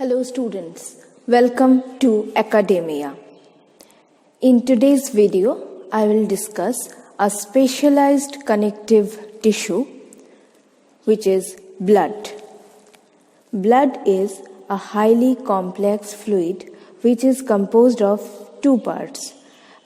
Hello students, welcome to Academia. In today's video, I will discuss a specialized connective tissue which is blood. Blood is a highly complex fluid which is composed of two parts,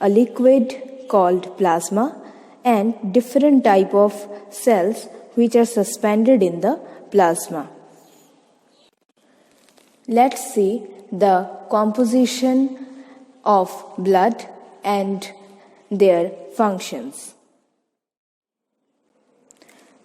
a liquid called plasma and different type of cells which are suspended in the plasma. Let's see the composition of blood and their functions.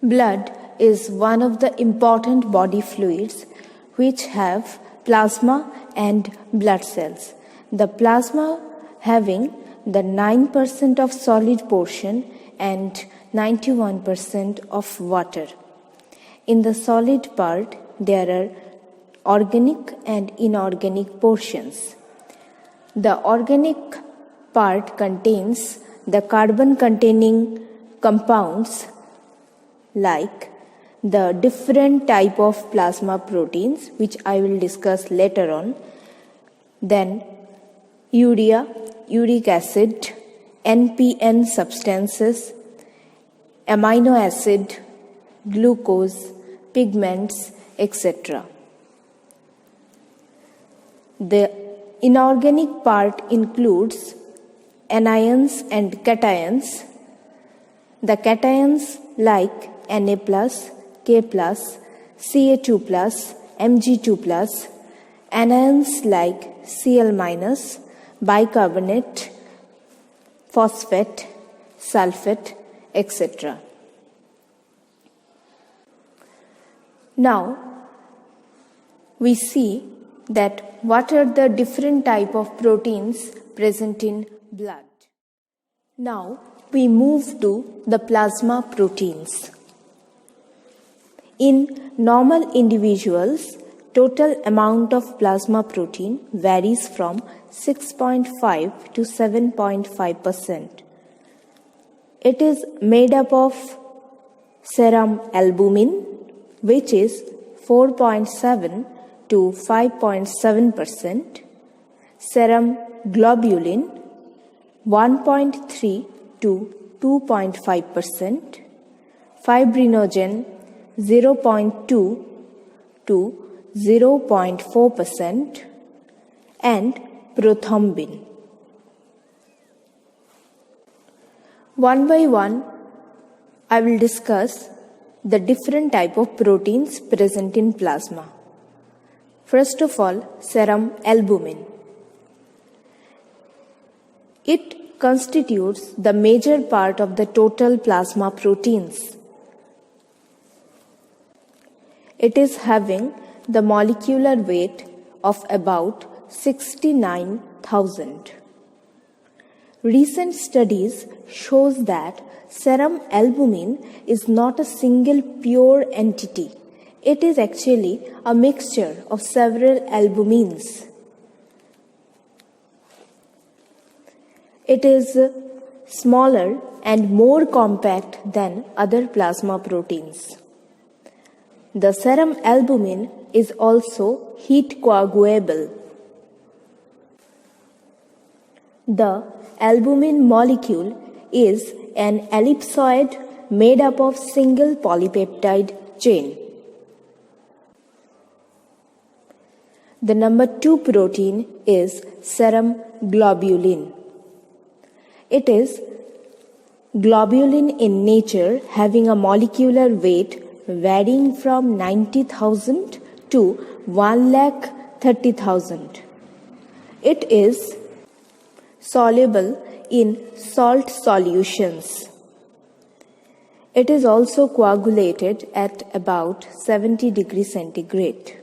Blood is one of the important body fluids which have plasma and blood cells. The plasma having the 9% of solid portion and 91% of water. In the solid part, there are organic and inorganic portions. The organic part contains the carbon-containing compounds like the different type of plasma proteins, which I will discuss later on. Then urea, uric acid, NPN substances, amino acid, glucose, pigments, etc. The inorganic part includes anions and cations. The cations like Na+, K+, Ca2+, Mg2+, anions like Cl-, bicarbonate, phosphate, sulfate, etc. Now, we see that what are the different type of proteins present in blood. Now, we move to the plasma proteins. In normal individuals, total amount of plasma protein varies from 6.5 to 7.5%. It is made up of serum albumin, which is 4.7 to 5.7%, serum globulin 1.3 to 2.5%, fibrinogen 0.2 to 0.4%, and prothrombin. One by one, I will discuss the different type of proteins present in plasma. First of all, serum albumin. It constitutes the major part of the total plasma proteins. It is having the molecular weight of about 69,000. Recent studies shows that serum albumin is not a single pure entity. It is actually a mixture of several albumins. It is smaller and more compact than other plasma proteins. The serum albumin is also heat coagulable. The albumin molecule is an ellipsoid made up of single polypeptide chain. The number 2 protein is serum globulin. It is globulin in nature, having a molecular weight varying from 90,000 to 1,30,000. It is soluble in salt solutions. It is also coagulated at about 70 degrees centigrade.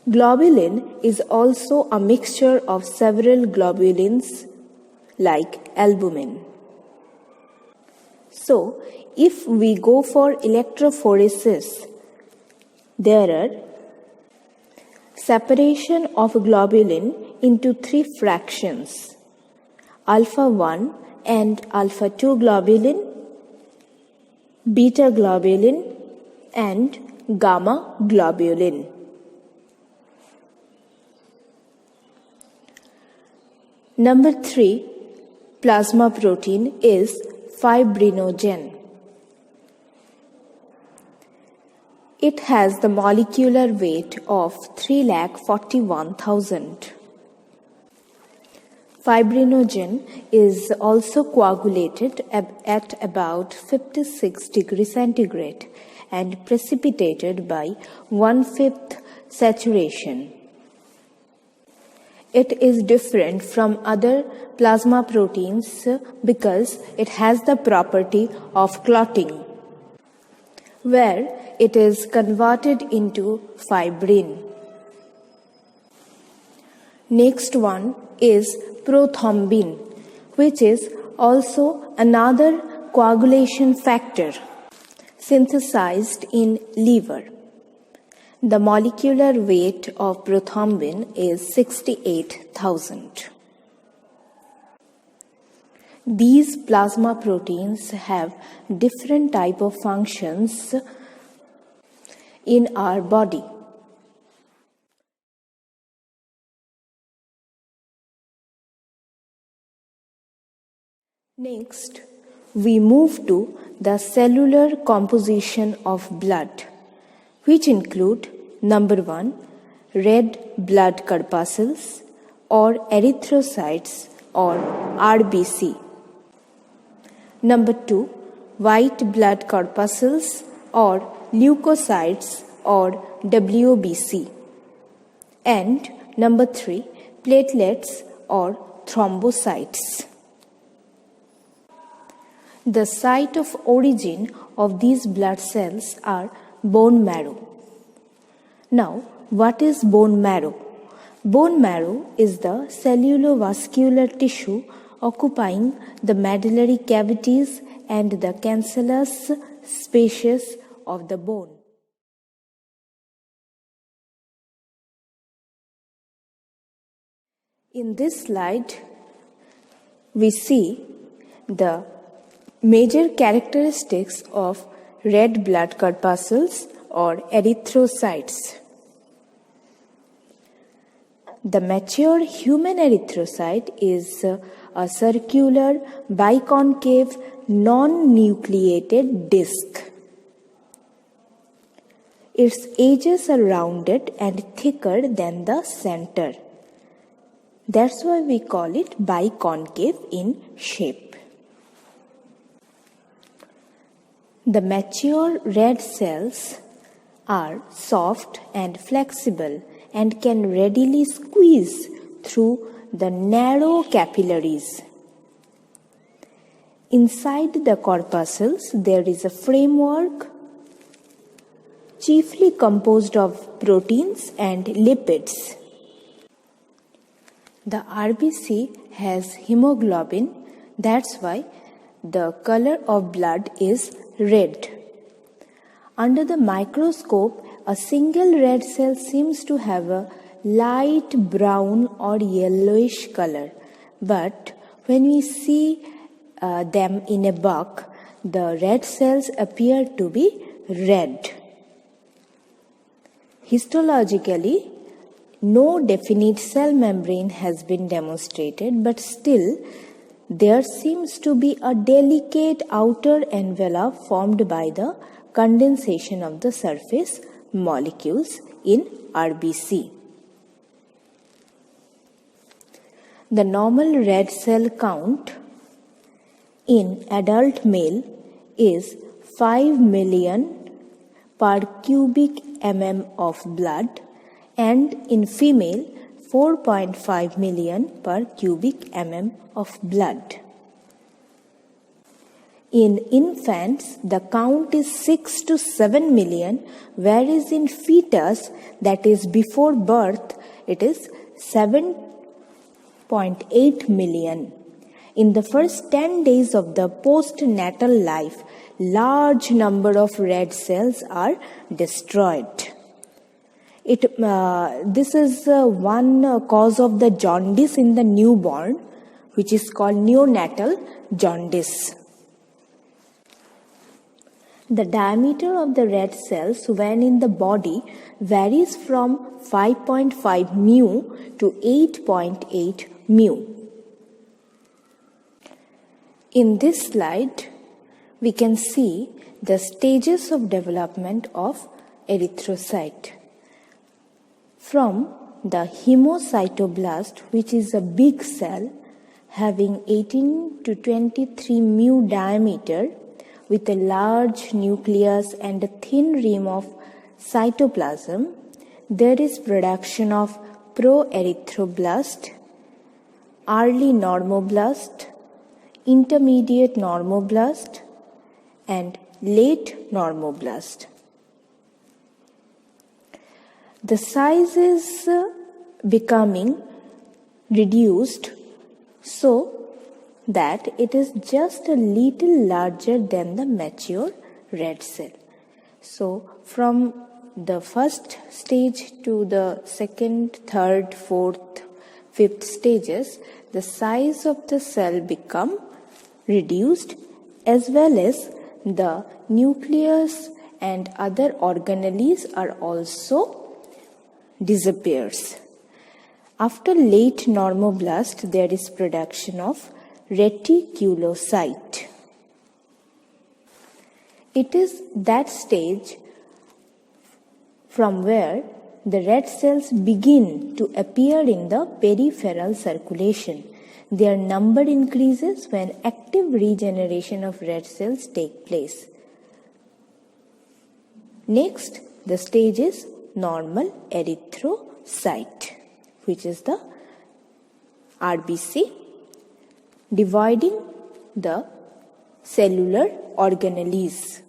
Globulin is also a mixture of several globulins like albumin. So, if we go for electrophoresis, there are separation of globulin into 3 fractions, alpha 1 and alpha 2 globulin, beta globulin and gamma globulin. Number 3 plasma protein is fibrinogen. It has the molecular weight of 3,41,000. Fibrinogen is also coagulated at about 56 degrees centigrade and precipitated by 1/5 saturation. It is different from other plasma proteins because it has the property of clotting, where it is converted into fibrin. Next one is prothrombin, which is also another coagulation factor synthesized in liver. The molecular weight of prothrombin is 68,000. These plasma proteins have different type of functions in our body. Next, we move to the cellular composition of blood, which include number 1, red blood corpuscles or erythrocytes or RBC. Number 2, white blood corpuscles or leukocytes or WBC. And number 3, platelets or thrombocytes. The site of origin of these blood cells are bone marrow. Now, what is bone marrow? Bone marrow is the cellulovascular tissue occupying the medullary cavities and the cancellous spaces of the bone. In this slide, we see the major characteristics of red blood corpuscles or erythrocytes. The mature human erythrocyte is a circular, biconcave, non-nucleated disc. Its edges are rounded and thicker than the center. That's why we call it biconcave in shape. The mature red cells are soft and flexible and can readily squeeze through the narrow capillaries. Inside the corpuscles, there is a framework chiefly composed of proteins and lipids. The RBC has hemoglobin, that's why the color of blood is red. Under the microscope, a single red cell seems to have a light brown or yellowish color, but when we see them in a buck, the red cells appear to be red. Histologically, no definite cell membrane has been demonstrated, but still there seems to be a delicate outer envelope formed by the condensation of the surface molecules in RBC. The normal red cell count in adult male is 5 million per cubic mm of blood, and in female 4.5 million per cubic mm of blood. In infants, the count is 6 to 7 million, whereas in fetus, that is before birth, it is 7.8 million. In the first 10 days of the postnatal life, large number of red cells are destroyed. This is one cause of the jaundice in the newborn, which is called neonatal jaundice. The diameter of the red cells when in the body varies from 5.5 mu to 8.8 mu. In this slide, we can see the stages of development of erythrocyte. From the hemocytoblast, which is a big cell having 18 to 23 mu diameter with a large nucleus and a thin rim of cytoplasm, there is production of proerythroblast, early normoblast, intermediate normoblast, and late normoblast. The size is becoming reduced so that it is just a little larger than the mature red cell. So from the first stage to the second, third, fourth, fifth stages, the size of the cell become reduced, as well as the nucleus and other organelles are also disappears. After late normoblast, there is production of reticulocyte. It is that stage from where the red cells begin to appear in the peripheral circulation. Their number increases when active regeneration of red cells take place. Next, the stage is normal erythrocyte, which is the RBC, dividing the cellular organelles.